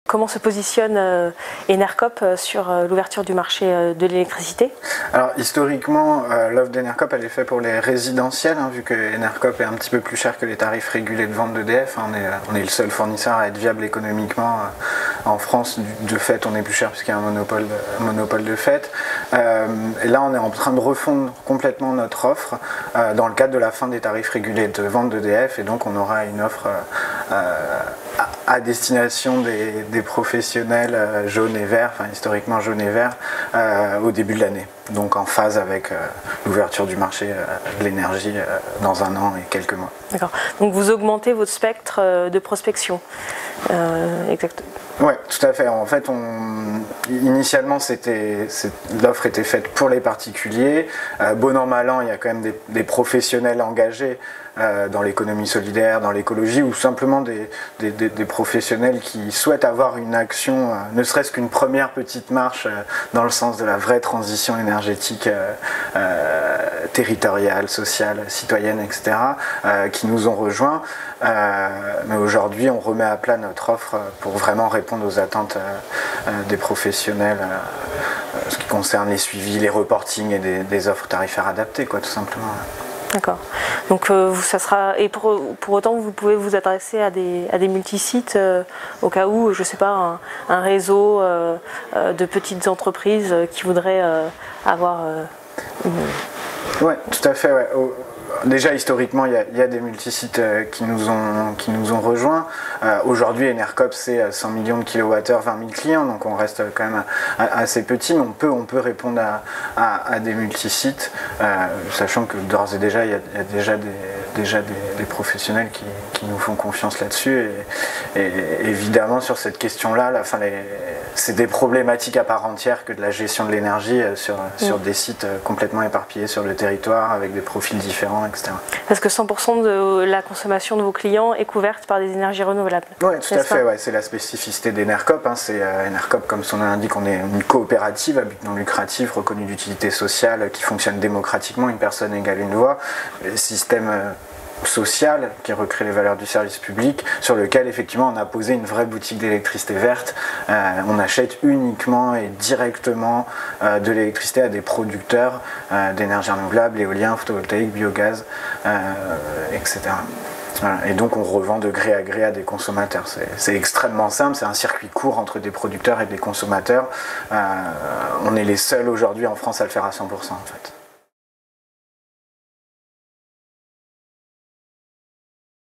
comment se positionne Enercop sur l'ouverture du marché de l'électricité? Alors historiquement, l'offre d'Enercop elle est faite pour les résidentiels, hein, vu que Enercop est un petit peu plus cher que les tarifs régulés de vente d'EDF. On est le seul fournisseur à être viable économiquement en France. De fait, on est plus cher puisqu'il y a un monopole de fait. Et là, on est en train de refondre complètement notre offre dans le cadre de la fin des tarifs régulés de vente d'EDF, et donc on aura une offre à destination des professionnels jaunes et verts, enfin historiquement jaunes et verts, au début de l'année. Donc en phase avec l'ouverture du marché de l'énergie dans 1 an et quelques mois. D'accord. Donc vous augmentez votre spectre de prospection. Exactement. Oui, tout à fait. En fait, initialement, l'offre était faite pour les particuliers. Bon an, mal an, il y a quand même des professionnels engagés dans l'économie solidaire, dans l'écologie, ou simplement des professionnels qui souhaitent avoir une action, ne serait-ce qu'une première petite marche dans le sens de la vraie transition énergétique territoriale, sociale, citoyenne, etc., qui nous ont rejoints. Mais aujourd'hui, on remet à plat notre offre pour vraiment répondre aux attentes des professionnels, ce qui concerne les suivis, les reportings et des offres tarifaires adaptées, quoi, tout simplement. D'accord. Donc ça sera, et pour autant vous pouvez vous adresser à des multisites au cas où, je sais pas, un réseau de petites entreprises qui voudraient avoir Oui, tout à fait. Ouais. Déjà historiquement, il y a des multisites qui nous ont rejoints. Aujourd'hui, Enercop c'est 100 millions de kilowattheures, 20 000 clients, donc on reste quand même assez petit, mais on peut répondre à des multisites, sachant que d'ores et déjà il y a déjà des professionnels qui nous font confiance là-dessus. Et évidemment sur cette question-là, c'est des problématiques à part entière que de la gestion de l'énergie sur des sites complètement éparpillés sur le territoire avec des profils différents, etc. Parce que 100% de la consommation de vos clients est couverte par des énergies renouvelables. Oui, tout à fait. Ouais. C'est la spécificité d'Enercop. Hein. Enercop, comme son nom l'indique, on est une coopérative à but non lucratif, reconnue d'utilité sociale, qui fonctionne démocratiquement, une personne égale une voix. Le système social qui recrée les valeurs du service public, sur lequel effectivement on a posé une vraie boutique d'électricité verte. On achète uniquement et directement de l'électricité à des producteurs d'énergie renouvelable, éolien, photovoltaïque, biogaz, etc. Voilà. Et donc on revend de gré à gré à des consommateurs. C'est extrêmement simple, c'est un circuit court entre des producteurs et des consommateurs. On est les seuls aujourd'hui en France à le faire à 100% en fait.